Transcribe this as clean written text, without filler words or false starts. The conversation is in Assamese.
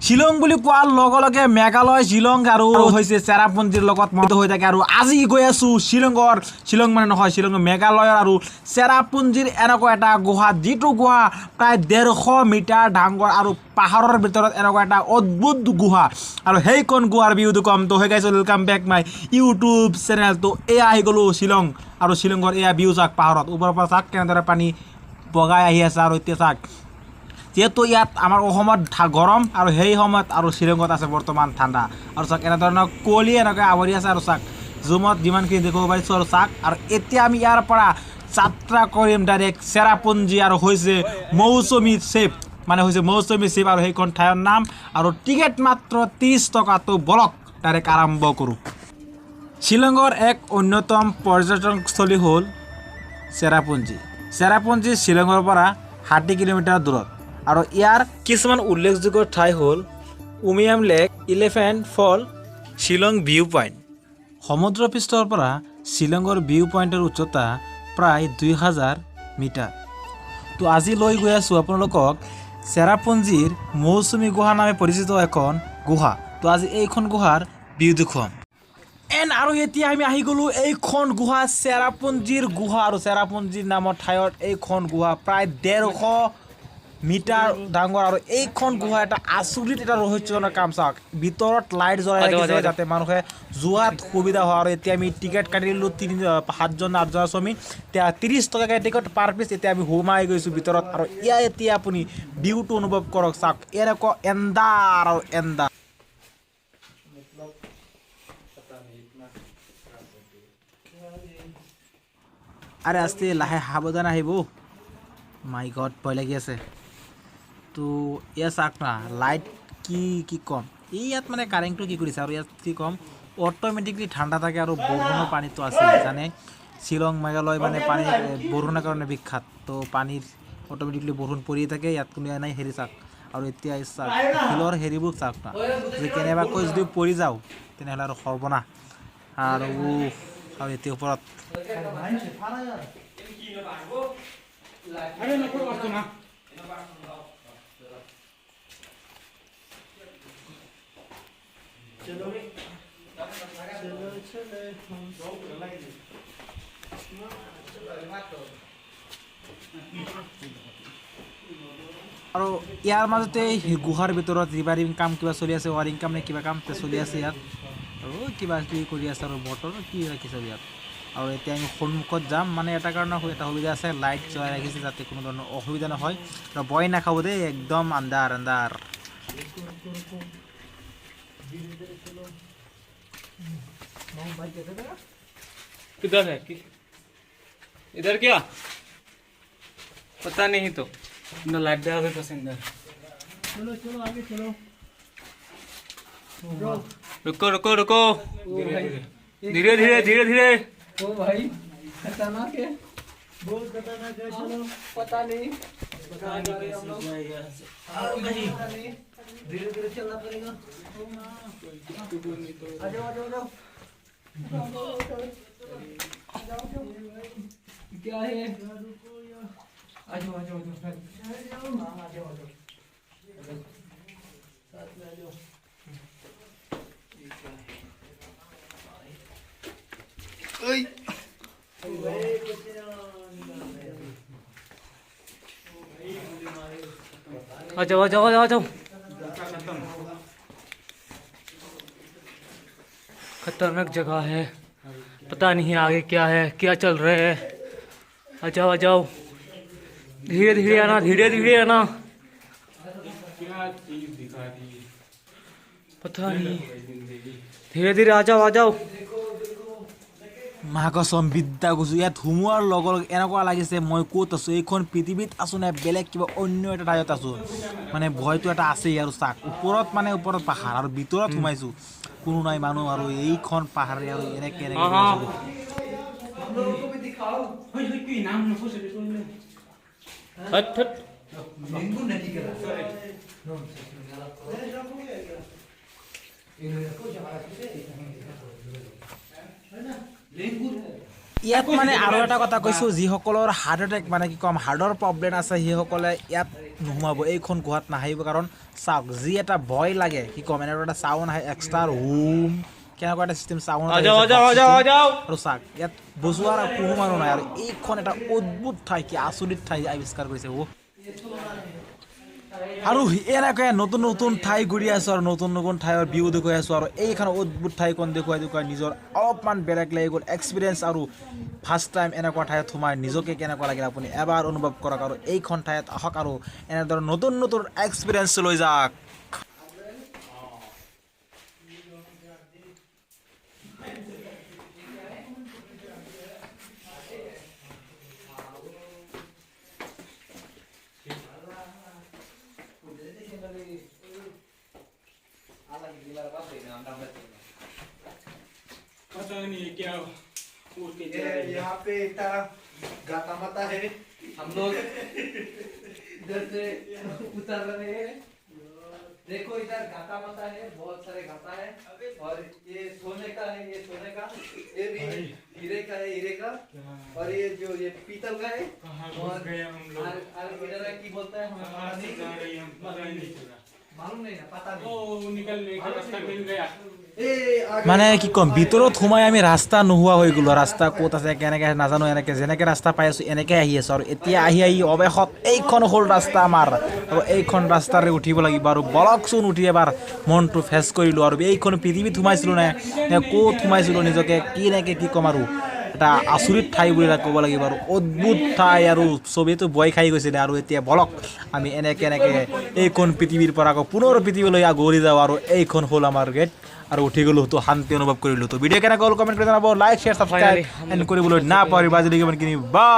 শ্বিলং বুলি কোৱাৰ লগে লগে মেঘালয় শ্বিলং আৰু হৈছে চেৰাপুঞ্জীৰ লগত মত হৈ থাকে। আৰু আজি গৈ আছোঁ শ্বিলং মানে নহয়, শ্বিলঙৰ মেঘালয়ৰ আৰু চেৰাপুঞ্জীৰ এনেকুৱা এটা গুহা, যিটো গুহা প্ৰায় 150 মিটাৰ ডাঙৰ আৰু পাহাৰৰ ভিতৰত এনেকুৱা এটা অদ্ভুত গুহা। আৰু সেইখন গুহাৰ ভিউটো কম। তো হৈ গাইছ, welcome back my YouTube channel. তো এয়া আহি গ'লোঁ শ্বিলং, আৰু শ্বিলঙৰ এয়া ভিউ চাওক, পাহাৰত ওপৰৰ পৰা চাওক কেনেদৰে পানী বগাই আহি আছে। আৰু এতিয়া চাওক, যেহেতু ইয়াত আমাৰ অসমত গৰম আৰু সেই সময়ত আৰু শ্বিলঙত আছে বৰ্তমান ঠাণ্ডা। আৰু চাওক এনেধৰণৰ কুঁৱলী এনেকৈ আৱৰি আছে। আৰু চাওক জুমত যিমানখিনি দেখিব পাৰিছোঁ। আৰু চাওক, আৰু এতিয়া আমি ইয়াৰ পৰা যাত্ৰা কৰিম ডাইৰেক্ট চেৰাপুঞ্জী, আৰু হৈছে মৌচুমী শ্বিপ, মানে হৈছে মৌচুমী শ্বিপ আৰু সেইখন ঠাইৰ নাম। আৰু টিকেট মাত্ৰ 30 টকা। তো বলক ডাইৰেক্ট আৰম্ভ কৰোঁ। শ্বিলঙৰ এক অন্যতম পৰ্যটনস্থলী হ'ল চেৰাপুঞ্জী শ্বিলঙৰ পৰা 60 কিলোমিটাৰ দূৰত। আৰু ইয়াৰ কিছুমান উল্লেখযোগ্য ঠাই হ'ল উমিয়াম লেক, এলিফেণ্ট ফল, শ্বিলং ভিউ পইণ্ট। সমুদ্ৰপৃষ্ঠৰ পৰা শ্বিলঙৰ ভিউ পইণ্টৰ উচ্চতা প্ৰায় 2000 মিটাৰ। তো আজি লৈ গৈ আছোঁ আপোনালোকক চেৰাপুঞ্জীৰ মৌচুমী গুহা নামে পৰিচিত এখন গুহা। তো আজি এইখন গুহাৰ ভিউ দেখুৱাম। আৰু এতিয়া আমি আহি গ'লোঁ এইখন গুহা, চেৰাপুঞ্জীৰ গুহা। আৰু চেৰাপুঞ্জীৰ নামৰ ঠাইত এইখন গুহা প্ৰায় 150 মিটাৰ ডাঙৰ। আৰু এইখন গুহা এটা আচৰিত এটা ৰহস্যজনক কাম। চাওক, ভিতৰত লাইট জ্বলাই ৰাখিছে যাতে মানুহে যোৱাত সুবিধা হয়। আৰু এতিয়া আমি টিকেট কাটিলোঁ 7জন 8জন আছোঁ আমি, এতিয়া 30 টকাকৈ টিকেট পাৰ পিছ। এতিয়া আমি সোমাই গৈছোঁ ভিতৰত। আৰু এতিয়া আপুনি ভিউটো অনুভৱ কৰক। চাওক এনেকুৱা এন্ধাৰ আৰু এন্ধাৰ। আৰে আস্তে লাহে সাৱধান আহিব। মাই গড, ভয় লাগি আছে। তো এয়া চাওক না, লাইট কি কম। ইয়াত মানে কাৰেণ্টটো কি কৰিছে। আৰু ইয়াত কি কম, অট'মেটিকলি ঠাণ্ডা থাকে। আৰু বৰষুণৰ পানীটো আছে, জানে শ্বিলং মেঘালয় মানে পানী বৰষুণৰ কাৰণে বিখ্যাত। তো পানীৰ অট'মেটিকলি বৰষুণ পৰিয়ে থাকে, ইয়াত কোনো নাই। হেৰি চাওক, আৰু এতিয়া চাওক শিলৰ হেৰিবোৰ চাওক না, যে কেনেবাকৈ যদি পৰি যাওঁ তেনেহ'লে আৰু সৰ্বনাশ। আৰু এতিয়া ওপৰত আৰু ইয়াৰ মাজতে গুহাৰ ভিতৰত ৰিভাৰিং কাম কিবা চলি আছে, ৱাৰিং কাম নে কিবা কাম চলি আছে ইয়াত। আৰু কিবা কিবি কৰি আছে, আৰু বটল কি ৰাখিছে ইয়াত। আৰু এতিয়া আমি সন্মুখত যাম, মানে এটা কাৰণত এটা সুবিধা আছে, লাইট জ্বলাই ৰাখিছে যাতে কোনো ধৰণৰ অসুবিধা নহয়। আৰু ভয় নাখাব দেই, একদম আন্ধাৰ। किधर है इधर क्या पता नहीं। तो लाइट दे आगे पसंद है। चलो आगे चलो। रुको धीरे धीरे। ओ भाई खतरनाक है, बहुत खतरनाक है। चलो पता नहीं धीरे धीरे चलना पड़ेगा। आ जाओ क्या है। आ जाओ साथ में आ जाओ। आ जाओ। खतरनाक जगह है, पता नहीं आगे क्या है, क्या चल रहे है। आ जाओ धीरे धीरे आना। पता नहीं, धीरे आ जाओ। মাকসম বিদ্যা কৈছোঁ, ইয়াত সোমোৱাৰ লগে লগে এনেকুৱা লাগিছে মই ক'ত আছোঁ, এইখন পৃথিৱীত আছোঁ নে বেলেগ কিবা অন্য এটা ঠাইত আছোঁ। মানে ভয়টো এটা আছেই। আৰু চাক ওপৰত পাহাৰ, আৰু ভিতৰত সোমাইছোঁ, কোনো নাই মানুহ। আৰু এইখন পাহাৰে আৰু এনেকৈ ইয়াত মানে আৰু এটা কথা কৈছোঁ, যিসকলৰ হাৰ্ট এটেক মানে কি ক'ম হাৰ্টৰ প্ৰব্লেম আছে সেইসকলে ইয়াত নোসোমাব, এইখন গুহাত নাহিব। কাৰণ চাওক যি এটা ভয় লাগে কি ক'ম এনেকুৱা এটা চাউণ্ড আহে এক্সট্ৰা ৰুম কেনেকুৱা এটা চিষ্টেম চাউণ্ড आ जाओ आ जाओ आ जाओ आ जाओ আৰু চাওক ইয়াত বজোৱাৰ কোনো মানুহ নাই। আৰু এইখন এটা অদ্ভুত ঠাই, কি আচৰিত ঠাই আৱিষ্কাৰ কৰিছে আৰু এনেকৈ নতুন নতুন ঠাই ঘূৰি আছোঁ আৰু নতুন নতুন ঠাইৰ ভিউ দেখুৱাই আছোঁ। আৰু এইখন অদ্ভুত ঠাইখন দেখুৱাই নিজৰ অলপমান বেলেগ লাগি গ'ল এক্সপিৰিয়েঞ্চ। আৰু ফাৰ্ষ্ট টাইম এনেকুৱা ঠাইত সোমাই নিজকে কেনেকুৱা লাগিল আপুনি এবাৰ অনুভৱ কৰক আৰু এইখন ঠাইত আহক আৰু এনেদৰে নতুন নতুন এক্সপিৰিয়েঞ্চ লৈ যাওক। यहाँ पे इतना गाता माता है, हम लोग इधर से उतर रहे हैं। देखो इधर गाता माता है, बहुत सारे गाता है। और ये सोने का है, ये सोने का, ये भी हीरे का है, हीरे का। और ये जो ये पीतल का है। और इधर की बोलता है हमें मालूम नहीं ना, पता नहीं। মানে কি ক'ম ভিতৰত সোমাই আমি ৰাস্তা নোহোৱা হৈ গ'লো। ৰাস্তা ক'ত আছে কেনেকৈ নাজানো, এনেকৈ যেনেকৈ ৰাস্তা পাই আছোঁ এনেকৈ আহি আছোঁ। আৰু এতিয়া আহি অৱেশত এইখন হ'ল ৰাস্তা আমাৰ, আৰু এইখন ৰাস্তাৰে উঠিব লাগিব। আৰু বলকচোন উঠি এবাৰ মনটো ফ্ৰেছ কৰিলোঁ। আৰু এইখন পৃথিৱীত সোমাইছিলোঁ নে ক'ত সোমাইছিলোঁ নিজকে কেনেকৈ কি ক'ম আৰু এটা আচৰিত ঠাই বুলি ক'ব লাগিব। আৰু অদ্ভুত ঠাই আৰু চবেইতো ভয় খাই গৈছিলে। আৰু এতিয়া বলক আমি এনেকৈ এইখন পৃথিৱীৰ পৰা আকৌ পুনৰ পৃথিৱীলৈ আগবাঢ়ি যাওঁ। আৰু এইখন হ'ল আমাৰ গেট আৰু উঠি গ'লোঁ, তো শান্তি অনুভৱ কৰিলোঁ। তো ভিডিঅ' কেনেকৈ হ'ল কমেণ্ট কৰি জনাব, লাইক শ্বেয়াৰ ছাবস্ক্ৰাইব কৰিবলৈ নাপাহৰিবা। আজিলৈকে কিনি বা